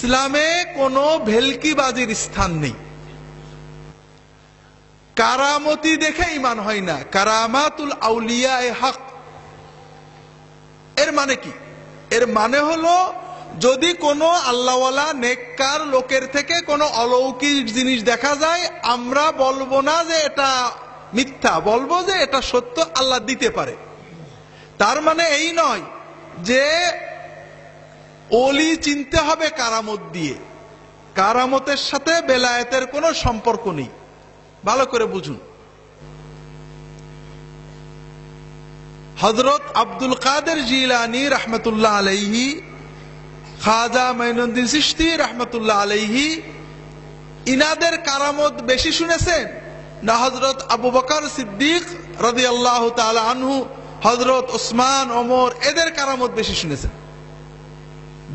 ইসলামে কোনো ভেলকিবাজির স্থান নেই। কারামতি দেখে ঈমান হয় না, কারামাতুল আউলিয়া এ হক। এর মানে কি? এর মানে হলো যদি কোনো আল্লাহওয়ালা নেককার লোকের থেকে কোনো অলৌকিক জিনিস দেখা যায়, আমরা বলবো না যে এটা মিথ্যা, বলবো যে এটা সত্য, আল্লাহ দিতে পারে। তার মানে এই নয় যে ওলি চিনতে হবে কারামত দিয়ে। কারামতের সাথে বেলায়েতের কোনো সম্পর্ক নেই। ভালো করে বুঝুন। হযরত আব্দুল কাদের জিলানী রাহমাতুল্লাহ আলাইহি, খাজা মাইনুদ্দিন চিশতি রাহমাতুল্লাহ আলাইহি, ইনাদের কারামত বেশি শুনেছেন না হযরত আবু বকর সিদ্দিক রাদিয়াল্লাহু তাআলা আনহু, হযরত ওসমান, ওমর এদের কারামত বেশি শুনেছেন?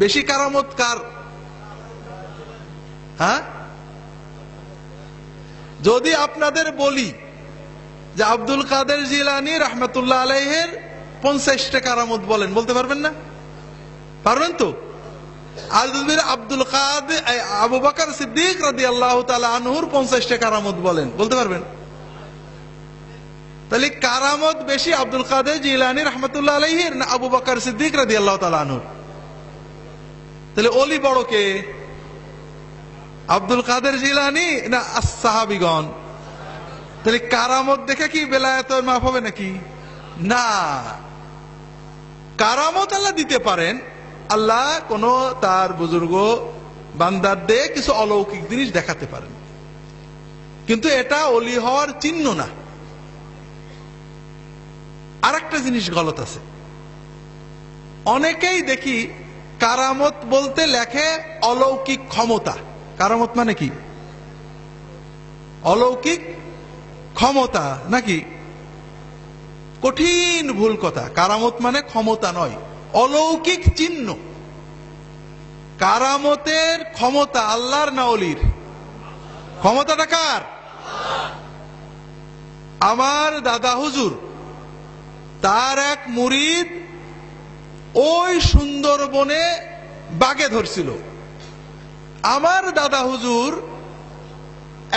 বেশি কারামত কার? হ্যাঁ, যদি আপনাদের বলি যে আব্দুল কাদের জিলানী রাহমাতুল্লাহ আলাইহির 50টা কারামত বলেন, বলতে পারবেন না? পারবেন তো? আর যদি আব্দুল কাদের আবু বকর সিদ্দিক রাদিয়াল্লাহু তাআলা আনহুর 50টা কারামত বলেন, বলতে পারবেন? তাহলে কারামত বেশি আব্দুল কাদের জিলানী রাহমাতুল্লাহ আলাইহির না আবু বকর সিদ্দিক রাদিয়াল্লাহু তাআলা আনহুর? তাহলে ওলি বড় কে? আব্দুল কাদের জিলানী না সাহাবীগণ? তাহলে কারামত দেখে কি বেলায়েতের মাপ হবে নাকি? না। কারামত আল্লাহ দিতে পারেন, আল্লাহ কোন তার বুজুর্গ বান্দাদের কিছু অলৌকিক জিনিস দেখাতে পারেন, কিন্তু এটা ওলি হওয়ার চিহ্ন না। আর একটা জিনিস গলত আছে, অনেকেই দেখি কারামত বলতে লেখে অলৌকিক ক্ষমতা। কারামত মানে কি? অলৌকিক ক্ষমতা নাকি? কঠিন ভুল কথা। কারামত মানে ক্ষমতা নয়, অলৌকিক চিহ্ন। কারামতের ক্ষমতা আল্লাহর না ওলির? ক্ষমতাটা কার? আমার দাদা হুজুর, তার এক মুরিদ ওই সুন্দরবনে বাঘে ধরছিল। আমার দাদা হুজুর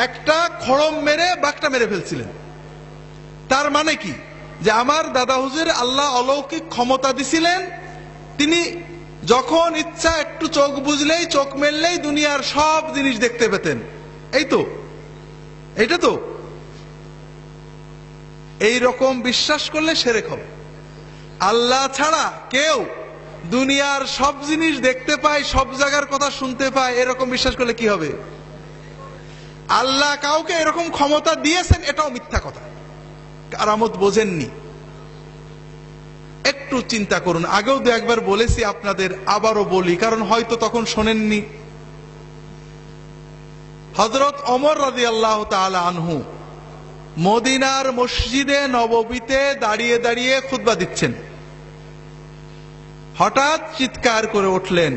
একটা খড়ম মেরে বাঘটা মেরে ফেলছিলেন। তার মানে কি? যে আমার দাদা হুজুর আল্লাহ অলৌকিক ক্ষমতা দিছিলেন, তিনি যখন ইচ্ছা একটু চোখ বুঝলেই, চোখ মেললেই দুনিয়ার সব জিনিস দেখতে পেতেন। এই তো, এইটা তো। এই রকম বিশ্বাস করলে শিরক হবে। আল্লাহ ছাড়া কেউ দুনিয়ার সব জিনিস দেখতে পায়, সব জায়গার কথা শুনতে পায়, এরকম বিশ্বাস করলে কি হবে? আল্লাহ কাউকে এরকম ক্ষমতা দিয়েছেন, এটাও মিথ্যা কথা। কারামত বোঝেননি, একটু চিন্তা করুন। আগেও দু একবার বলেছি আপনাদের, আবারও বলি, কারণ হয়তো তখন শোনেননি। হযরত ওমর রাদিয়াল্লাহু তাআলা আনহু মদিনার মসজিদে নববীতে দাঁড়িয়ে দাঁড়িয়ে খুতবা দিচ্ছেন। হঠাৎ চিৎকার করে উঠলেন,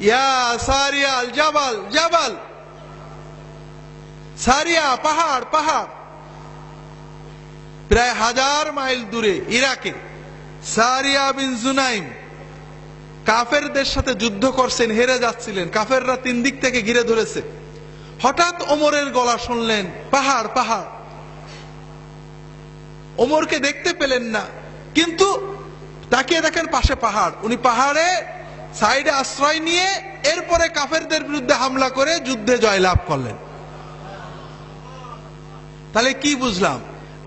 ইয়া সারিয়া আল জাবাল জাবাল, সারিয়া পাহাড় পাহাড়। প্রায় 1000 মাইল দূরে ইরাকে সারিয়া বিন জুনাইম কাফেরদের সাথে যুদ্ধ করছেন, হেরে যাচ্ছিলেন, কাফেররা 3 দিক থেকে ঘিরে ধরেছে। হঠাৎ ওমরের গলা শুনলেন, পাহাড় পাহাড়। ওমরকে দেখতে পেলেন না, কিন্তু তাকিয়ে দেখেন পাশে পাহাড়। উনি পাহাড়ে সাইডে আশ্রয় নিয়ে এরপরে কাফেরদের বিরুদ্ধে হামলা করে যুদ্ধে জয়লাভ করলেন। তাহলে কি বুঝলাম?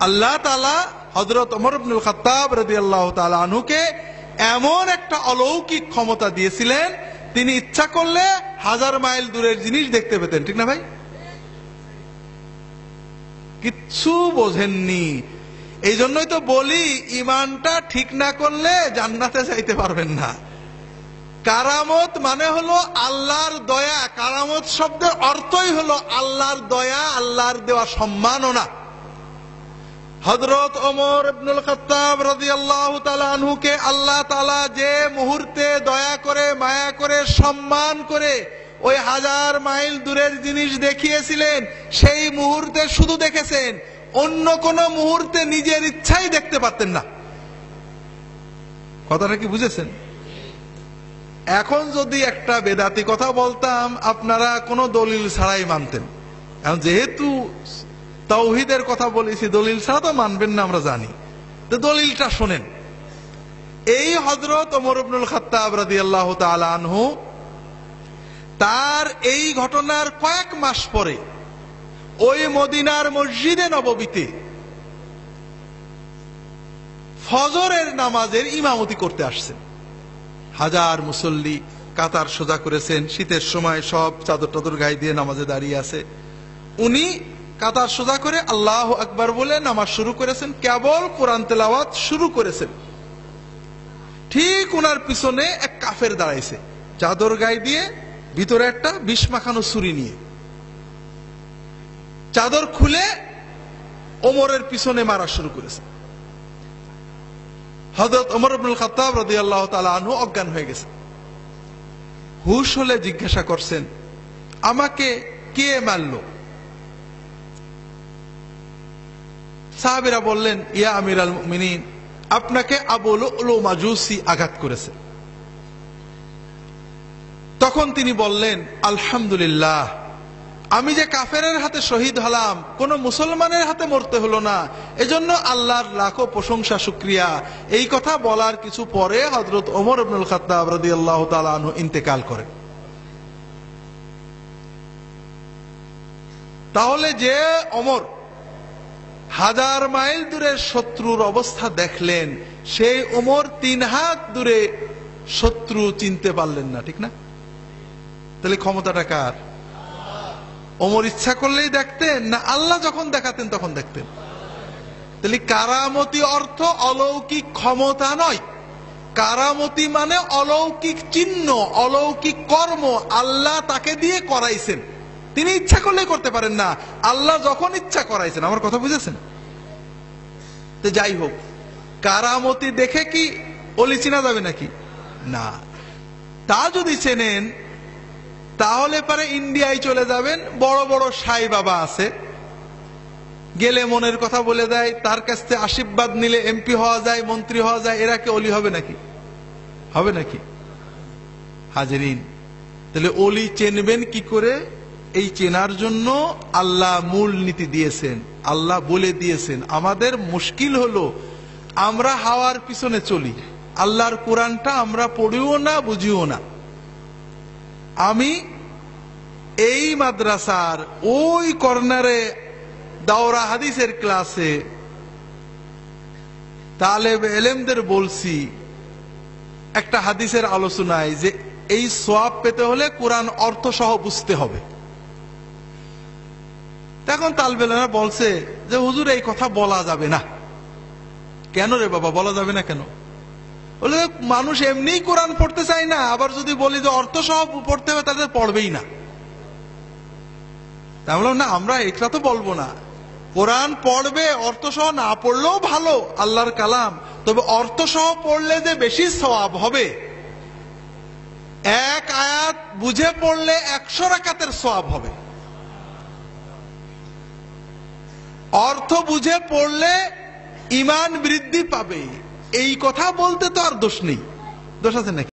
আল্লাহ তাআলা হযরত ওমর ইবনুল খাত্তাব রাদিয়াল্লাহু তাআলা আনহুকে এমন একটা অলৌকিক ক্ষমতা দিয়েছিলেন, তিনি ইচ্ছা করলে 1000 মাইল দূরের জিনিস দেখতে পেতেন। ঠিক না ভাই? কিচ্ছু বোঝেননি। এই জন্যই তো বলি, ইমানটা ঠিক না করলে জান্নাতে যাইতে পারবেন না। কারামত মানে হলো আল্লাহর দয়া। কারামত শব্দের অর্থই হলো আল্লাহর দয়া, আল্লাহর দেওয়া সম্মাননা। হযরত ওমর ইবনুল খাত্তাব রাদিয়াল্লাহু তাআলা আনহুকে আল্লাহ তাআলা যে মুহূর্তে দয়া করে, মায়া করে, সম্মান করে ওই 1000 মাইল দূরের জিনিস দেখিয়েছিলেন, সেই মুহূর্তে শুধু দেখেছেন, অন্য কোন মুহূর্তে নিজের ইচ্ছাই দেখতে পারতেন না। কথাটা কি বুঝেছেন? এখন যদি একটা বেদাতি কথা বলতাম আপনারা কোনো দলিল ছাড়াই মানতেন। এখন যেহেতু তাওহীদের কথা বলেছি, দলিল ছাড়া তো মানবেন না আমরা জানি, তো দলিলটা শোনেন। এই হযরত ওমর ইবনুল খাত্তাব রাদিয়াল্লাহু তাআলা আনহু তার এই ঘটনার কয়েক মাস পরে ওই মদিনার মসজিদে নববীতে ফজরের নামাজের ইমামতি করতে আসছেন। হাজার মুসল্লি কাতার সোজা করেছেন, শীতের সময় সব চাদর টাদর গায়ে দিয়ে নামাজে দাঁড়িয়ে আছে। উনি কাতার সোজা করে আল্লাহু আকবার বলে নামাজ শুরু করেছেন, কেবল কোরআন তেলাওয়াত শুরু করেছেন। ঠিক ওনার পিছনে এক কাফের দাঁড়াইছে, চাদর গায়ে দিয়ে, ভিতরে একটা বিষ মাখানো ছুরি নিয়ে। চাদর খুলে ওমরের পিছনে মারা শুরু করেছে। হযরত ওমর ইবনুল খাত্তাব রাদিয়াল্লাহু তাআলা আনহু অজ্ঞান হয়ে গেছে। হুশ হলে জিজ্ঞাসা করছেন, আমাকে কে মারলো? সাহাবীরা বললেন, ইয়া আমিরাল মুমিনিন, আপনাকে আবু লুলু মাজুসি আঘাত করেছে। তখন তিনি বললেন, আলহামদুলিল্লাহ, আমি যে কাফেরের হাতে শহীদ হলাম, কোন মুসলমানের হাতে মরতে হলো না, এজন্য আল্লাহর লাখো প্রশংসা শুকরিয়া। এই কথা বলার কিছু পরে হযরত ওমর ইবনুল খাত্তাব রাদিয়াল্লাহু তাআলা আনহু ইন্তেকাল করেন। তাহলে যে ওমর হাজার মাইল দূরের শত্রুর অবস্থা দেখলেন, সেই ওমর 3 হাত দূরে শত্রু চিনতে পারলেন না, ঠিক না? তাহলে ক্ষমতাটা কার? ওমর ইচ্ছা করলেই দেখতেন, না আল্লাহ যখন দেখাতেন তখন দেখতেন? তাহলে কারামতি অর্থ অলৌকিক ক্ষমতা নয়, কারামতি মানে অলৌকিক চিহ্ন, অলৌকিক কর্ম আল্লাহ তাকে দিয়ে করাইছেন। তিনি ইচ্ছা করলেই করতে পারেন না, আল্লাহ যখন ইচ্ছা করাইছেন। আমার কথা বুঝেছেন? তো যাই হোক, কারামতি দেখে কি অলি চেনা যাবে নাকি? না। তা যদি চেনেন তাহলে পরে ইন্ডিয়ায় চলে যাবেন, বড় বড় সাই বাবা আছে, গেলে মনের কথা বলে দেয়, তার কাছ থেকে আশীর্বাদ নিলে এমপি হওয়া যায়, মন্ত্রী হওয়া যায়। এরা কি অলি হবে নাকি? হবে নাকি? হাজিরিন, তাহলে অলি চেনবেন কি করে? এই চেনার জন্য আল্লাহ মূল নীতি দিয়েছেন, আল্লাহ বলে দিয়েছেন। আমাদের মুশকিল হলো আমরা হাওয়ার পিছনে চলি, আল্লাহর কোরআনটা আমরা পড়িও না, বুঝিও না। আমি এই মাদ্রাসার ওই কর্নারে দাওরা হাদিসের ক্লাসে তালেব ইলমদের বলছি একটা হাদিসের আলোচনায় যে এই সওয়াব পেতে হলে কোরআন অর্থ সহ বুঝতে হবে। তখন তালেব ইলমরা বলছে যে হুজুর এই কথা বলা যাবে না। কেন রে বাবা, বলা যাবে না কেন? বলে মানুষ এমনি কোরআন পড়তে চায় না, আবার যদি বলি যে অর্থ সহ পড়তে হবে তাদের পড়বেই না। তা বললাম না, আমরা এটা তো বলবো না, কোরআন পড়বে, অর্থ সহ না পড়লেও ভালো, আল্লাহর কালাম, তবে অর্থ সহ পড়লে যে বেশি সওয়াব হবে। এক আয়াত বুঝে পড়লে 100 রাকাতের সওয়াব হবে, অর্থ বুঝে পড়লে ঈমান বৃদ্ধি পাবে। এই কথা বলতে তো আর দোষ নেই, দোষ আছে নাকি?